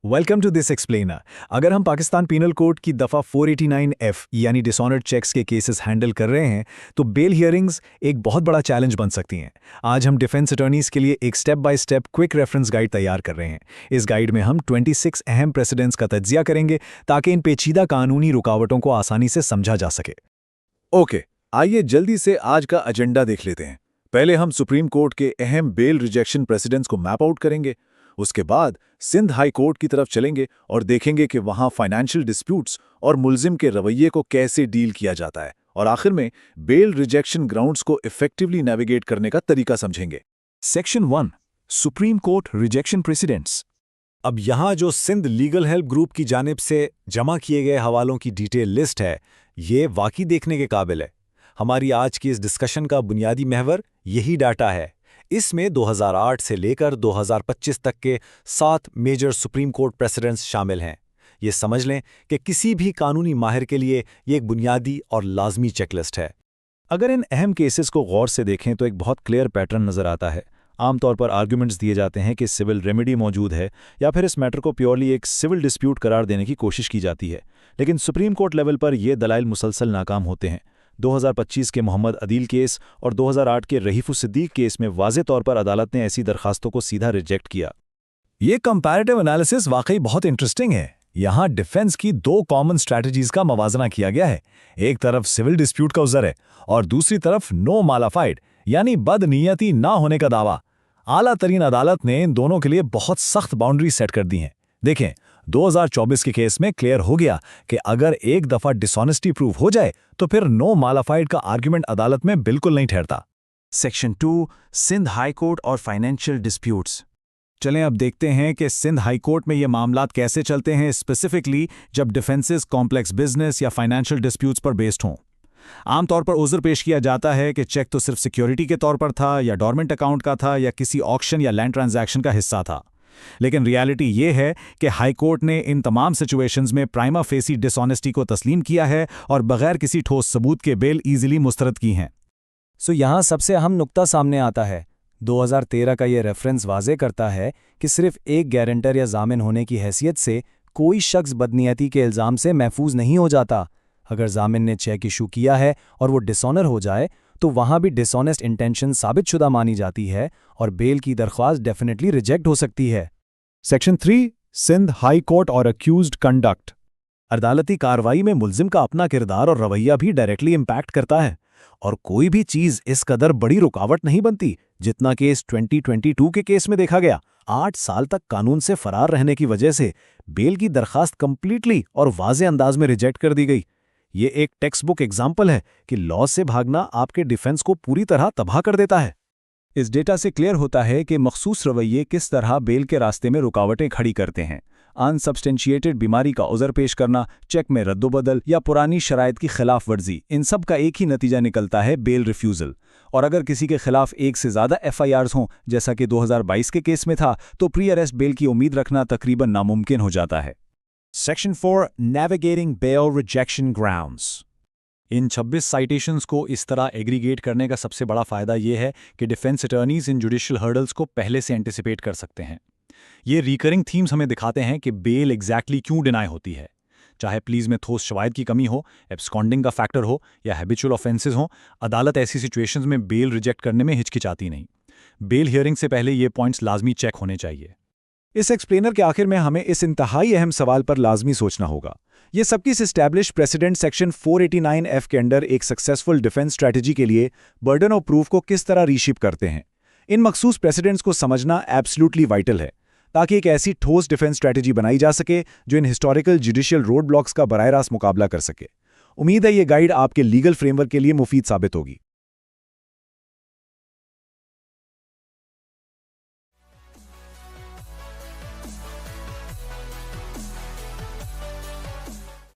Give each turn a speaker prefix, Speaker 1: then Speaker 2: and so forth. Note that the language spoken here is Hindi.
Speaker 1: Welcome to this explainer. अगर हम पाकिस्तान पीनल कोड की दफ़ा 489F यानी डिसऑनर्ड चेक्स के केसेस हैंडल कर रहे हैं तो बेल हियरिंग्स एक बहुत बड़ा चैलेंज बन सकती हैं। आज हम डिफेंस अटॉर्नीज़ के लिए एक step by step quick reference guide तैयार कर रहे हैं। इस गाइड में हम 26 अहम प्रेसिडेंट्स का तज्जिया करेंगे ताकि इन पेचीदा कानूनी रुकावटों को आसानी से समझा जा सके।
Speaker 2: ओके, आइए जल्दी से आज का एजेंडा देख लेते हैं। पहले हम सुप्रीम कोर्ट के अहम बेल रिजेक्शन प्रेसिडेंट्स को मैप आउट करेंगे। उसके बाद सिंध हाई कोर्ट की तरफ चलेंगे और देखेंगे कि वहां फाइनेंशियल डिस्प्यूट्स और मुल्जिम के रवैये को कैसे डील किया जाता है। और आखिर में बेल रिजेक्शन ग्राउंड्स को इफेक्टिवली नेविगेट करने का तरीका समझेंगे।
Speaker 1: Section 1 supreme court rejection precedents. अब यहाँ जो सिंध लीगल हेल्प ग्रुप की जानिब से जमा किए गए हवालों की डिटेल लिस्ट है, ये वाकई देखने के काबिल है। हमारी आज की इस डिस्कशन का बुनियादी महवर यही डाटा है। इसमें 2008 से लेकर 2025 तक के 7 मेजर सुप्रीम कोर्ट प्रेसिडेंट्स शामिल हैं। ये समझ लें कि किसी भी कानूनी माहिर के लिए ये एक बुनियादी और लाजमी चेकलिस्ट है। अगर इन अहम केसेस को गौर से देखें तो एक बहुत क्लियर पैटर्न नज़र आता है। आमतौर पर आर्ग्यूमेंट्स दिए जाते हैं कि सिविल रेमेडी मौजूद है या फिर इस मैटर को प्योरली एक सिविल डिस्प्यूट करार देने की कोशिश की जाती है, लेकिन सुप्रीम कोर्ट लेवल पर ये दलाइल मुसलसल नाकाम होते हैं। 2025 के मोहम्मद अदील केस और 2008 के रहीफ सिद्दीक केस में वाज़े तौर पर अदालत ने ऐसी दरखास्तों को सीधा रिजेक्ट किया। ये कंपैरेटिव एनालिसिस वाकई बहुत इंटरेस्टिंग है। यहाँ डिफेंस की 2 कॉमन स्ट्रैटेजीज का मवाजना किया गया है। एक तरफ सिविल डिस्प्यूट का उज़र है और दूसरी तरफ नो मालाफाइड यानी बदनीयती ना होने का दावा। आला तरीन अदालत ने इन दोनों के लिए बहुत सख्त बाउंड्री सेट कर दी हैं। देखें, 2024 के केस में क्लियर हो गया कि अगर एक दफा डिसऑनेस्टी प्रूव हो जाए तो फिर नो मालाफाइड का आर्ग्यूमेंट अदालत में बिल्कुल नहीं ठहरता।
Speaker 3: सेक्शन 2 सिंध हाई कोर्ट और फाइनेंशियल डिस्प्यूट्स।
Speaker 1: चलें अब देखते हैं कि सिंध हाई कोर्ट में ये मामलात कैसे चलते हैं, स्पेसिफिकली जब डिफेंसेस कॉम्प्लेक्स बिजनेस या फाइनेंशियल डिस्प्यूट्स पर बेस्ड हों। आमतौर पर उज़र पेश किया जाता है कि चेक तो सिर्फ सिक्योरिटी के तौर पर था या डॉर्मेंट अकाउंट का था या किसी ऑक्शन या लैंड ट्रांजैक्शन का हिस्सा था। लेकिन रियलिटी ये है कि हाई कोर्ट ने इन तमाम सिचुएशंस में प्राइमा फेसी डिसऑनेस्टी को तस्लीम किया है और बगैर किसी ठोस सबूत के बेल ईजिली मुस्तरद की हैं।
Speaker 4: सो यहाँ सबसे अहम नुक्ता सामने आता है। 2013 का ये रेफरेंस वाजे करता है कि सिर्फ एक गारंटर या जामिन होने की हैसियत से कोई शख्स बदनीयती के इल्ज़ाम से महफूज नहीं हो जाता। अगर जामिन ने चेक इशू किया है और वो डिसऑनर हो जाए तो वहाँ भी डिसऑनेस्ट इंटेंशन साबितशुदा मानी जाती है और बेल की दरख्वास्त डेफिनेटली रिजेक्ट हो सकती है।
Speaker 1: सेक्शन 3 सिंध हाई कोर्ट और अक्यूज्ड कंडक्ट। अदालती कार्रवाई में मुल्जिम का अपना किरदार और रवैया भी डायरेक्टली इम्पैक्ट करता है और कोई भी चीज़ इस कदर बड़ी रुकावट नहीं बनती जितना कि इस 2022 के केस में देखा गया। 8 साल तक कानून से फरार रहने की वजह से बेल की दरखास्त कंप्लीटली और वाज़े अंदाज में रिजेक्ट कर दी गई। ये एक टेक्स्ट बुक एग्जाम्पल है कि लॉ से भागना आपके डिफेंस को पूरी तरह तबाह कर देता है। इस डेटा से क्लियर होता है कि मखसूस रवैये किस तरह बेल के रास्ते में रुकावटें खड़ी करते हैं। अनसब्सटेंशिएटेड बीमारी का उज़र पेश करना, चेक में रद्दोबदल या पुरानी शराइत की खिलाफ वर्जी, इन सब का एक ही नतीजा निकलता है, बेल रिफ्यूज़ल। और अगर किसी के खिलाफ एक से ज़्यादा FIRs हों, जैसा कि 2022 के केस में था, तो प्री अरेस्ट बेल की उम्मीद रखना तकरीबन नामुमकिन हो जाता है।
Speaker 3: Section 4 navigating bell rejection grounds.
Speaker 1: इन 26 साइटेशंस को इस तरह एग्रीगेट करने का सबसे बड़ा फ़ायदा यह है कि डिफेंस अटॉर्नीज़ इन जुडिशियल हर्डल्स को पहले से एंटिसिपेट कर सकते हैं। ये रिकरिंग थीम्स हमें दिखाते हैं कि बेल एग्जैक्टली क्यों डिनाई होती है। चाहे प्लीज़ में ठोस शवायद की कमी हो, एब्सकॉन्डिंग का फैक्टर हो या हैबिचुअल ऑफेंसेस हो, अदालत ऐसी सिचुएशंस में बेल रिजेक्ट करने में हिचकिचाती नहीं। बेल हियरिंग से पहले ये पॉइंट्स लाजमी चेक होने चाहिए। इस एक्सप्लेनर के आखिर में हमें इस इंतहाई अहम सवाल पर लाजमी सोचना होगा। ये सबकी एस्टैब्लिश प्रेसिडेंट सेक्शन 489F के अंडर एक सक्सेसफुल डिफेंस स्ट्रैटेजी के लिए बर्डन ऑफ प्रूफ को किस तरह रीशिप करते हैं। इन मखसूस प्रेसिडेंट्स को समझना एब्सोल्युटली वाइटल है ताकि एक ऐसी ठोस डिफेंस स्ट्रैटेजी बनाई जा सके जो इन हिस्टोरिकल जुडिशियल रोड ब्लॉक्स का बराह रास्त मुकाबला कर सके। उम्मीद है ये गाइड आपके लीगल फ्रेमवर्क के लिए मुफीद साबित होगी।